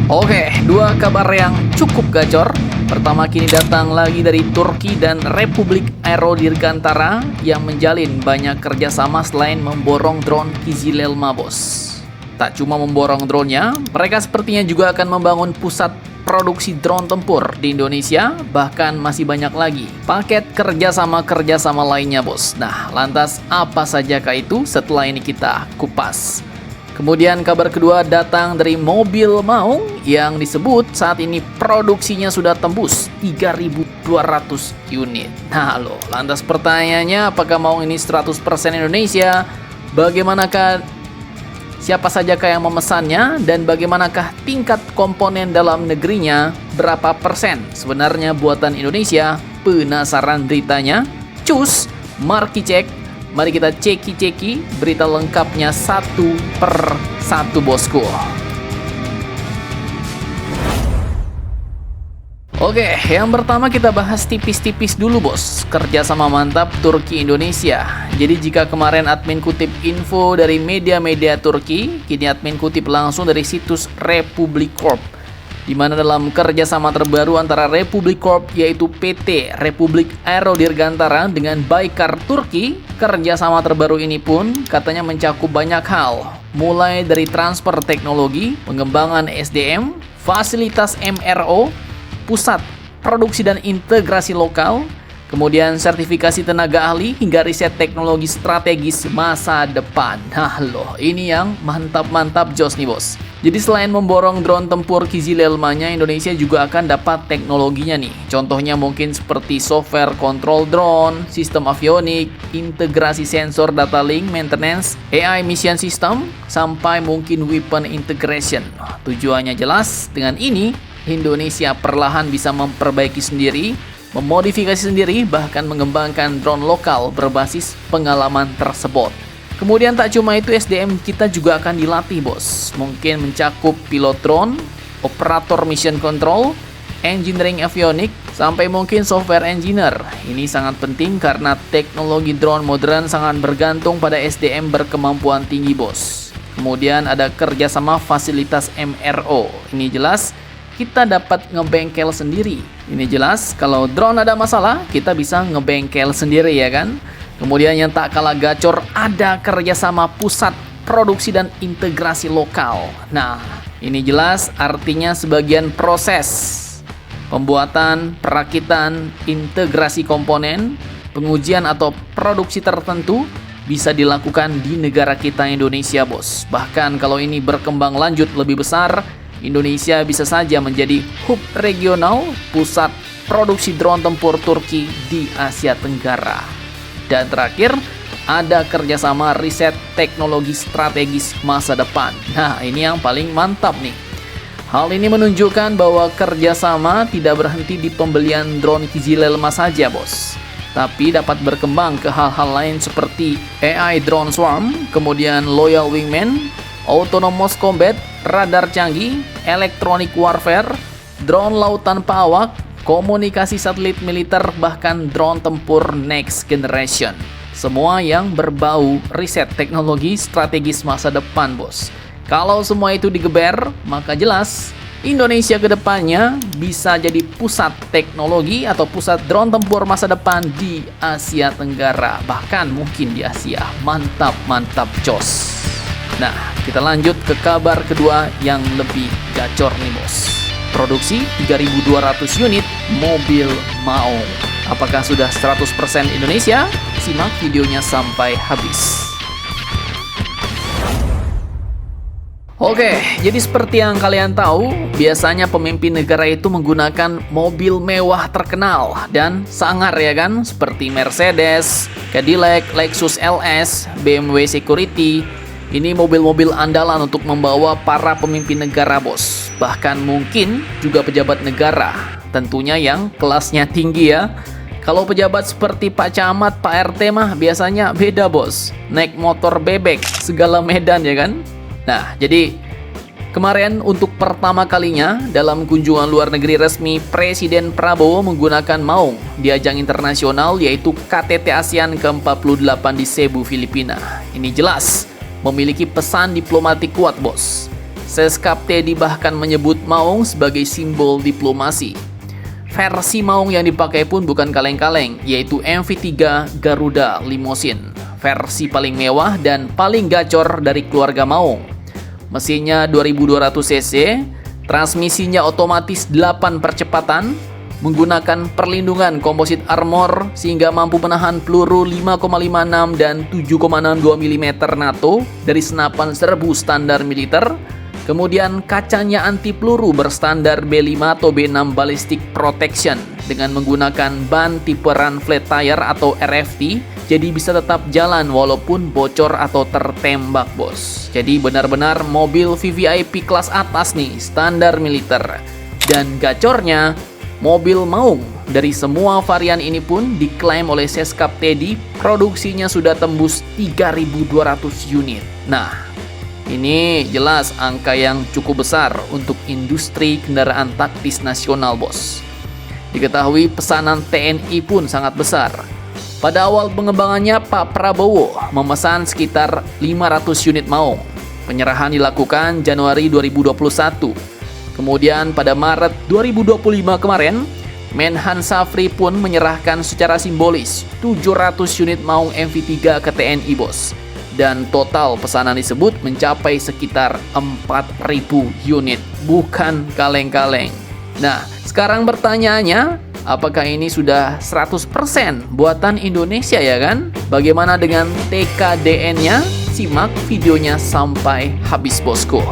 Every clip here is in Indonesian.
Oke, dua kabar yang cukup gacor. Pertama kini datang lagi dari Turki dan Republik Aero Dirgantara yang menjalin banyak kerjasama selain memborong drone Kizilelma, bos. Tak cuma memborong drone-nya, mereka sepertinya juga akan membangun pusat produksi drone tempur di Indonesia, bahkan masih banyak lagi paket kerjasama lainnya, bos. Nah, lantas apa sajakah itu? Setelah ini kita kupas. Kemudian kabar kedua datang dari mobil Maung yang disebut saat ini produksinya sudah tembus 3.200 unit. Nah loh, lantas pertanyaannya apakah Maung ini 100% Indonesia? Bagaimanakah siapa sajakah yang memesannya dan bagaimanakah tingkat komponen dalam negerinya? Berapa persen sebenarnya buatan Indonesia? Penasaran beritanya? Cus, mari cek. Mari kita ceki berita lengkapnya satu per satu, bosku. Oke, yang pertama kita bahas tipis-tipis dulu, bos. Kerjasama mantap Turki Indonesia. Jadi jika kemarin admin kutip info dari media-media Turki, kini admin kutip langsung dari situs Republik Corp, di mana dalam kerjasama terbaru antara Republik Corp yaitu PT Republik Aero Dirgantara dengan Baykar Turki, kerjasama terbaru ini pun katanya mencakup banyak hal, mulai dari transfer teknologi, pengembangan SDM, fasilitas MRO, pusat produksi dan integrasi lokal, kemudian sertifikasi tenaga ahli hingga riset teknologi strategis masa depan. Nah loh, ini yang mantap-mantap jos nih, bos. Jadi selain memborong drone tempur Kizilelma-nya, Indonesia juga akan dapat teknologinya nih. Contohnya mungkin seperti software control drone, sistem avionik, integrasi sensor data link, maintenance, AI mission system, sampai mungkin weapon integration. Tujuannya jelas, dengan ini Indonesia perlahan bisa memperbaiki sendiri, memodifikasi sendiri, bahkan mengembangkan drone lokal berbasis pengalaman tersebut. Kemudian tak cuma itu, SDM kita juga akan dilatih, bos. Mungkin mencakup pilot drone, operator mission control, engineering avionik, sampai mungkin software engineer. Ini sangat penting karena teknologi drone modern sangat bergantung pada SDM berkemampuan tinggi, bos. Kemudian ada kerjasama fasilitas MRO. Ini jelas kita dapat ngebengkel sendiri. Ini jelas kalau drone ada masalah, kita bisa ngebengkel sendiri, ya kan? Kemudian yang tak kalah gacor, ada kerjasama pusat produksi dan integrasi lokal. Nah, ini jelas artinya sebagian proses pembuatan, perakitan, integrasi komponen, pengujian atau produksi tertentu bisa dilakukan di negara kita Indonesia, bos. Bahkan kalau ini berkembang lanjut lebih besar, Indonesia bisa saja menjadi hub regional pusat produksi drone tempur Turki di Asia Tenggara. Dan terakhir, ada kerjasama riset teknologi strategis masa depan. Nah, ini yang paling mantap nih. Hal ini menunjukkan bahwa kerjasama tidak berhenti di pembelian drone Kizilelma saja, bos. Tapi dapat berkembang ke hal-hal lain seperti AI drone swarm, kemudian loyal wingman, autonomous combat, radar canggih, electronic warfare, drone laut tanpa awak, komunikasi satelit militer, bahkan drone tempur next generation. Semua yang berbau riset teknologi strategis masa depan, bos. Kalau semua itu digeber, maka jelas Indonesia ke depannya bisa jadi pusat teknologi atau pusat drone tempur masa depan di Asia Tenggara, bahkan mungkin di Asia. Mantap jos. Nah, kita lanjut ke kabar kedua yang lebih gacor nih, bos. Produksi 3.200 unit mobil Maung. Apakah sudah 100% Indonesia? Simak videonya sampai habis. Oke, jadi seperti yang kalian tahu, biasanya pemimpin negara itu menggunakan mobil mewah terkenal dan sangar, ya kan? Seperti Mercedes, Cadillac, Lexus LS, BMW Security. Ini mobil-mobil andalan untuk membawa para pemimpin negara, bos. Bahkan mungkin juga pejabat negara. Tentunya yang kelasnya tinggi, ya. Kalau pejabat seperti Pak Camat, Pak RT mah biasanya beda, bos. Naik motor bebek segala medan, ya kan? Nah, jadi kemarin untuk pertama kalinya dalam kunjungan luar negeri resmi, Presiden Prabowo menggunakan Maung di ajang internasional yaitu KTT ASEAN ke-48 di Cebu, Filipina. Ini jelas memiliki pesan diplomatik kuat, bos. Seskap Teddy bahkan menyebut maung sebagai simbol diplomasi. Versi maung yang dipakai pun bukan kaleng-kaleng, yaitu MV3 Garuda Limousine, versi paling mewah dan paling gacor dari keluarga maung. Mesinnya 2200 cc, transmisinya otomatis 8 percepatan, menggunakan perlindungan komposit armor sehingga mampu menahan peluru 5,56 dan 7,62 mm NATO dari senapan serbu standar militer. Kemudian kacanya anti peluru berstandar B5 atau B6 Ballistic Protection dengan menggunakan ban tipe run flat tire atau RFT, jadi bisa tetap jalan walaupun bocor atau tertembak, bos. Jadi benar-benar mobil VVIP kelas atas nih, standar militer. Dan gacornya, mobil maung dari semua varian ini pun diklaim oleh Seskap Teddy produksinya sudah tembus 3.200 unit. Nah, ini jelas angka yang cukup besar untuk industri kendaraan taktis nasional, bos. Diketahui pesanan TNI pun sangat besar. Pada awal pengembangannya, Pak Prabowo memesan sekitar 500 unit maung. Penyerahan dilakukan Januari 2021. Kemudian pada Maret 2025 kemarin, Menhan Safri pun menyerahkan secara simbolis 700 unit maung MV3 ke TNI, bos. Dan total pesanan disebut mencapai sekitar 4.000 unit, bukan kaleng-kaleng. Nah, sekarang pertanyaannya, apakah ini sudah 100% buatan Indonesia ya kan? Bagaimana dengan TKDN-nya? Simak videonya sampai habis, bosku.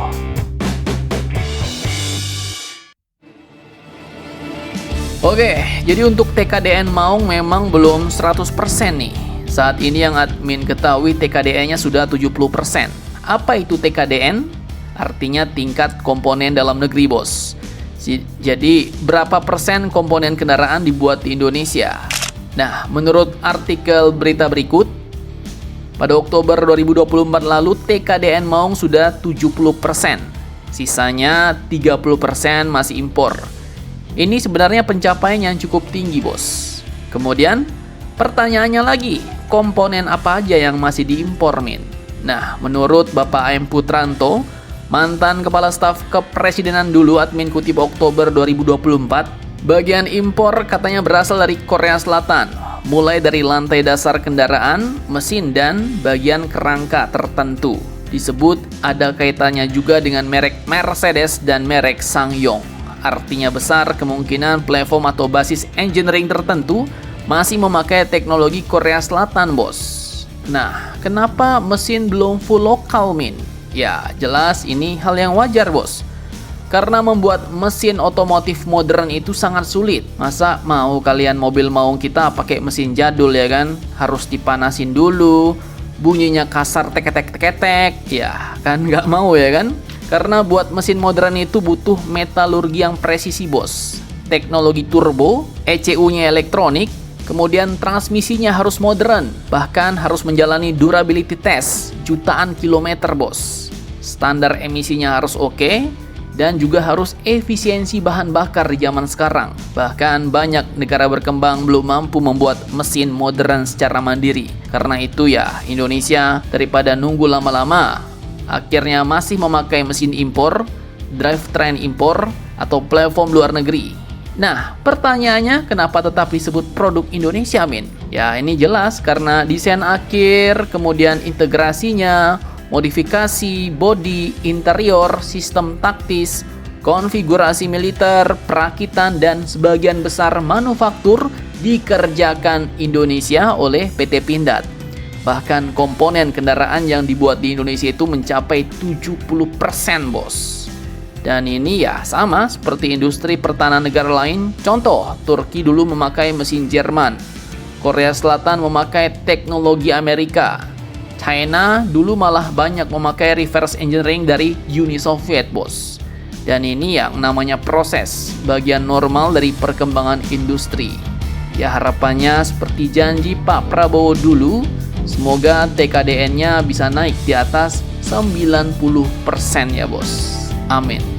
Oke, jadi untuk TKDN maung memang belum 100% nih. Saat ini yang admin ketahui TKDN-nya sudah 70%. Apa itu TKDN? Artinya tingkat komponen dalam negeri, bos. Jadi berapa persen komponen kendaraan dibuat di Indonesia? Nah, menurut artikel berita berikut, pada Oktober 2024 lalu TKDN maung sudah 70%. Sisanya 30% masih impor. Ini sebenarnya pencapaian yang cukup tinggi, bos. Kemudian pertanyaannya lagi, komponen apa aja yang masih diimpor, Min? Nah, menurut Bapak A.M. Putranto, mantan Kepala Staf Kepresidenan dulu, admin kutip Oktober 2024, bagian impor katanya berasal dari Korea Selatan, mulai dari lantai dasar kendaraan, mesin, dan bagian kerangka tertentu. Disebut ada kaitannya juga dengan merek Mercedes dan merek SsangYong. Artinya besar kemungkinan platform atau basis engineering tertentu masih memakai teknologi Korea Selatan, bos. Nah, kenapa mesin belum full lokal, Min? Ya, jelas ini hal yang wajar, bos. Karena membuat mesin otomotif modern itu sangat sulit. Masa mau kalian mobil maung kita pakai mesin jadul ya kan? Harus dipanasin dulu, bunyinya kasar teketek-teketek. Ya, kan nggak mau ya kan? Karena buat mesin modern itu butuh metalurgi yang presisi, bos. Teknologi turbo, ECU-nya elektronik, kemudian transmisinya harus modern, bahkan harus menjalani durability test jutaan kilometer, bos. Standar emisinya harus oke, dan juga harus efisiensi bahan bakar di zaman sekarang. Bahkan banyak negara berkembang belum mampu membuat mesin modern secara mandiri. Karena itu ya, Indonesia daripada nunggu lama-lama, akhirnya masih memakai mesin impor, drivetrain impor, atau platform luar negeri. Nah, pertanyaannya kenapa tetap disebut produk Indonesia, Min? Ya, ini jelas karena desain akhir, kemudian integrasinya, modifikasi, bodi, interior, sistem taktis, konfigurasi militer, perakitan, dan sebagian besar manufaktur dikerjakan Indonesia oleh PT Pindad. Bahkan komponen kendaraan yang dibuat di Indonesia itu mencapai 70%, bos. Dan ini ya sama seperti industri pertahanan negara lain. Contoh, Turki dulu memakai mesin Jerman. Korea Selatan memakai teknologi Amerika. China dulu malah banyak memakai reverse engineering dari Uni Soviet, bos. Dan ini yang namanya proses, bagian normal dari perkembangan industri. Ya harapannya seperti janji Pak Prabowo dulu, semoga TKDN-nya bisa naik di atas 90% ya, bos. Amin.